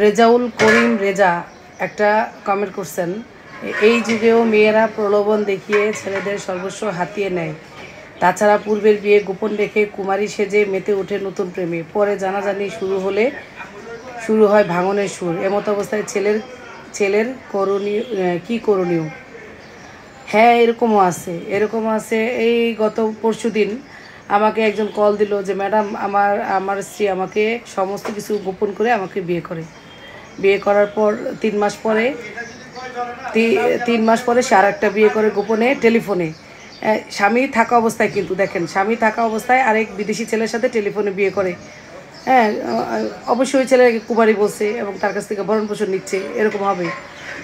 রেজাউল করিম রেজা একটা কমেন্ট করছেন, এই যুগেও মেয়েরা প্রলোভন দেখিয়ে ছেলেদের সর্বস্ব হাতিয়ে নেয়। তাছাড়া পূর্বের বিয়ে গোপন রেখে কুমারী সেজে মেতে ওঠে নতুন প্রেমে, পরে জানাজানি শুরু হয় ভাঙনের সুর। এমত অবস্থায় ছেলের করণীয় কী করণীয়? হ্যাঁ, এরকমও আছে। এই গত পরশুদিন আমাকে একজন কল দিল যে ম্যাডাম, আমার স্ত্রী আমাকে সমস্ত কিছু গোপন করে আমাকে বিয়ে করার পর 3 মাস পরে 3 মাস পরে সে আর একটা বিয়ে করে গোপনে টেলিফোনে। স্বামী থাকা অবস্থায়, কিন্তু দেখেন, স্বামী থাকা অবস্থায় আরেক বিদেশি ছেলের সাথে টেলিফোনে বিয়ে করে। হ্যাঁ, অবশ্যই ছেলেকে কুমারী বলছে এবং তার কাছ থেকে ভরণ পোষণ নিচ্ছে, এরকম হবে।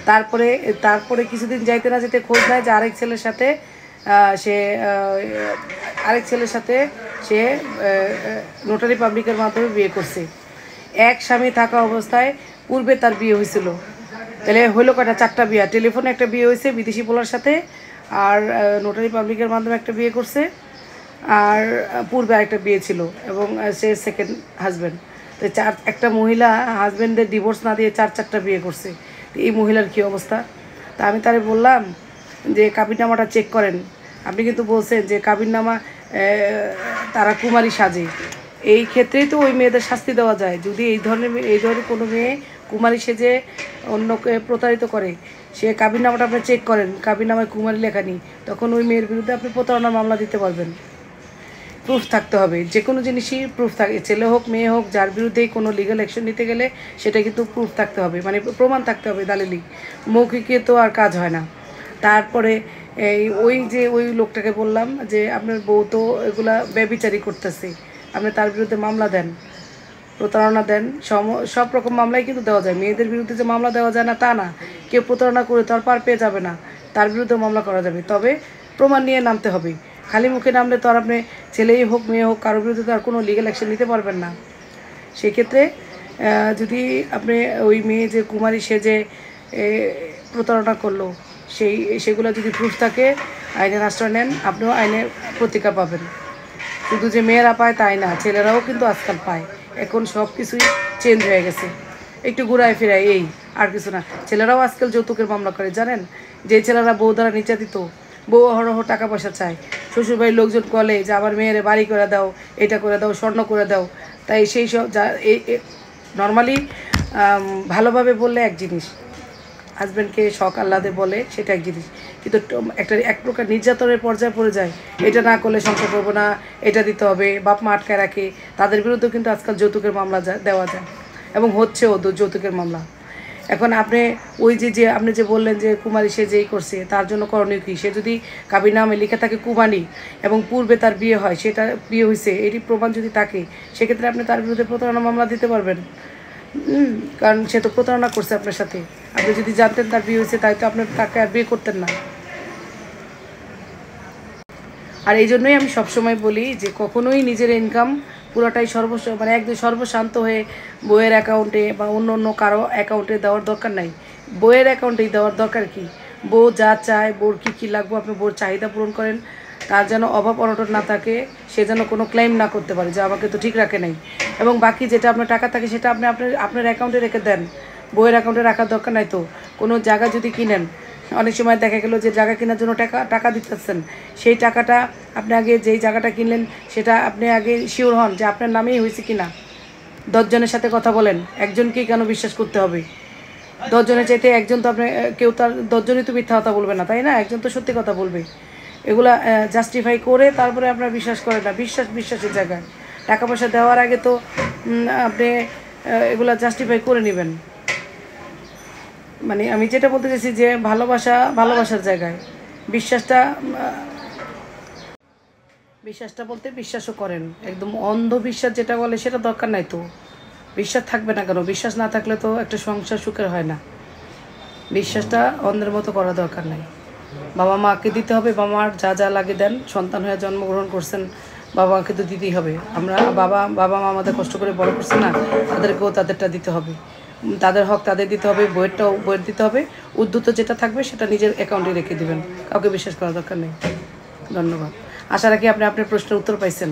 তারপরে কিছুদিন যাইতে না যেতে খোঁজ নেয় যে আরেক ছেলের সাথে সে নোটারি পাবলিকের মাধ্যমে বিয়ে করছে। এক স্বামী থাকা অবস্থায় পূর্বে তার বিয়ে হয়েছিল। তাহলে হইলো কয়টা? 4টা বিয়ে। টেলিফোনে একটা বিয়ে হয়েছে বিদেশি পোলার সাথে, আর নোটারি পাবলিকের মাধ্যমে একটা বিয়ে করছে, আর পূর্বে আরেকটা বিয়ে ছিল এবং সে সেকেন্ড হাজব্যান্ড। তো একটা মহিলা হাজব্যান্ডের ডিভোর্স না দিয়ে 4টা বিয়ে করছে। এই মহিলার কী অবস্থা? তা আমি তারে বললাম যে কাবিননামাটা চেক করেন। আপনি কিন্তু বলছেন যে কাবিননামা তারা কুমারী সাজে, এই ক্ষেত্রেই তো ওই মেয়েদের শাস্তি দেওয়া যায়। যদি এই ধরনের কোনো মেয়ে কুমারী সেজে অন্যকে প্রতারিত করে, সে কাবিননামাটা আপনি চেক করেন, কাবিননামায় কুমারী লেখা নেই, তখন ওই মেয়ের বিরুদ্ধে আপনি প্রতারণার মামলা দিতে পারবেন। প্রুফ থাকতে হবে, যে কোনো জিনিসই প্রুফ থাকে, ছেলে হোক মেয়ে হোক, যার বিরুদ্ধেই কোনো লিগাল অ্যাকশন নিতে গেলে সেটা কিন্তু প্রুফ থাকতে হবে, মানে প্রমাণ থাকতে হবে। দালিলিক মৌখিকে তো আর কাজ হয় না। তারপরে ওই লোকটাকে বললাম যে আপনার বউ তো এগুলা ব্যভিচারী করতেছে, আপনি তার বিরুদ্ধে মামলা দেন, প্রতারণা দেন। সব রকম মামলাই কিন্তু দেওয়া যায়। মেয়েদের বিরুদ্ধে যে মামলা দেওয়া যায় না তা না, কেউ প্রতারণা করে তো আর পার পেয়ে যাবে না, তার বিরুদ্ধে মামলা করা যাবে, তবে প্রমাণ নিয়ে নামতে হবে। খালি মুখে নামলে তো আর আপনি ছেলেই হোক মেয়ে হোক কারোর বিরুদ্ধে তো আর কোনো লিগ্যাল অ্যাকশন নিতে পারবেন না। সেক্ষেত্রে যদি আপনি ওই মেয়ে যে কুমারী সে যে প্রতারণা করলো, সেগুলো যদি প্রুফ থাকে, আইনের আশ্রয় নেন, আপনিও আইনের প্রতিকার পাবেন। শুধু যে মেয়েরা পায় তাই না, ছেলেরাও কিন্তু আজকাল পায়। এখন সব কিছুই চেঞ্জ হয়ে গেছে, একটু ঘুরায় ফিরায়, এই আর কিছু না। ছেলেরাও আজকাল যৌতুকের মামলা করে, জানেন? যে ছেলেরা বউ দ্বারা নির্যাতিত, বউ অহরহ টাকা পয়সা চায়, শ্বশুরবাড়ির লোকজন বলে যে আমার মেয়েরে বাড়ি করে দাও, এটা করে দাও, স্বর্ণ করে দাও। তাই সেই সব নর্মালি ভালোভাবে বললে এক জিনিস, হাজব্যান্ডকে শখ আহ্লাদে বলে সেটা এক জিনিস, কিন্তু এক প্রকার নির্যাতনের পর্যায়ে পড়ে যায়। এটা না করলে সংসার করবো না, এটা দিতে হবে, বাপ মা আটকায় রাখে, তাদের বিরুদ্ধেও কিন্তু আজকাল যৌতুকের মামলা দেওয়া যায় এবং হচ্ছেও যৌতুকের মামলা। এখন আপনি আপনি যে বললেন যে কুমারী সে যেই করছে, তার জন্য করণীয় কী? সে যদি কাবিননামে লিখে থাকে কুমারী এবং পূর্বে তার বিয়ে হয়, সেটা বিয়ে হয়েছে, এটি প্রমাণ যদি থাকে, সেক্ষেত্রে আপনি তার বিরুদ্ধে প্রতারণা মামলা দিতে পারবেন। কারণ সে তো প্রতারণা করছে আপনার সাথে। আপনি যদি জানতেন তার বিয়ে হয়েছে, তাই তো আপনি তাকে আর বিয়ে করতেন না। আর এই জন্যই আমি সবসময় বলি যে কখনোই নিজের ইনকাম পুরোটাই একদম সর্বশান্ত হয়ে বইয়ের অ্যাকাউন্টে বা অন্য কারো অ্যাকাউন্টে দেওয়ার দরকার নাই। বইয়ের অ্যাকাউন্টেই দেওয়ার দরকার কি? বউ যা চায়, বউর কী লাগবে, আপনি বউর চাহিদা পূরণ করেন, তার যেন অভাব অনটন না থাকে, সে যেন কোনো ক্লেম না করতে পারে যে আমাকে তো ঠিক রাখে নাই। এবং বাকি যেটা আপনার টাকা থাকে সেটা আপনি আপনার অ্যাকাউন্টে রেখে দেন, বইয়ের অ্যাকাউন্টে রাখার দরকার নাই। তো কোনো জায়গা যদি কিনেন, অনেক সময় দেখা গেলো যে জায়গা কেনার জন্য টাকা দিতেছেন, সেই টাকাটা আপনি আগে যেই জায়গাটা কিনলেন সেটা আপনি আগে শিওর হন যে আপনার নামেই হয়েছে কি না। 10 জনের সাথে কথা বলেন, একজনকেই কেন বিশ্বাস করতে হবে? 10 জনের চাইতে একজন তো কেউ তার 10 জনই তো মিথ্যা কথা বলবে না, তাই না? একজন তো সত্যি কথা বলবে। এগুলা জাস্টিফাই করে তারপরে আপনারা বিশ্বাস করেন না। বিশ্বাসের জায়গায় টাকা পয়সা দেওয়ার আগে তো আপনি এগুলা জাস্টিফাই করে নেবেন। মানে আমি যেটা বলতে চাইছি যে ভালোবাসার জায়গায় বিশ্বাসটা বলতে বিশ্বাসও করেন। একদম অন্ধবিশ্বাস যেটা বলে সেটা দরকার নাই। তো বিশ্বাস থাকবে না কেন? বিশ্বাস না থাকলে তো একটা সংসার সুখের হয় না। বিশ্বাসটা অন্ধের মতো করা দরকার নাই। বাবা মাকে দিতে হবে, বাবা মার যা লাগে দেন, সন্তান হয়ে জন্মগ্রহণ করছেন, বাবা মাকে তো দিতেই হবে। বাবা মা আমাদের কষ্ট করে বড় করছে না, তাদেরকেও তাদেরটা দিতে হবে, তাদের হক তাদের দিতে হবে, বইয়ের দিতে হবে। উদ্ধৃত যেটা থাকবে সেটা নিজের অ্যাকাউন্টে রেখে দেবেন, কাউকে বিশ্বাস করার দরকার নেই। ধন্যবাদ। আশা রাখি আপনি আপনার প্রশ্নের উত্তর পাইছেন।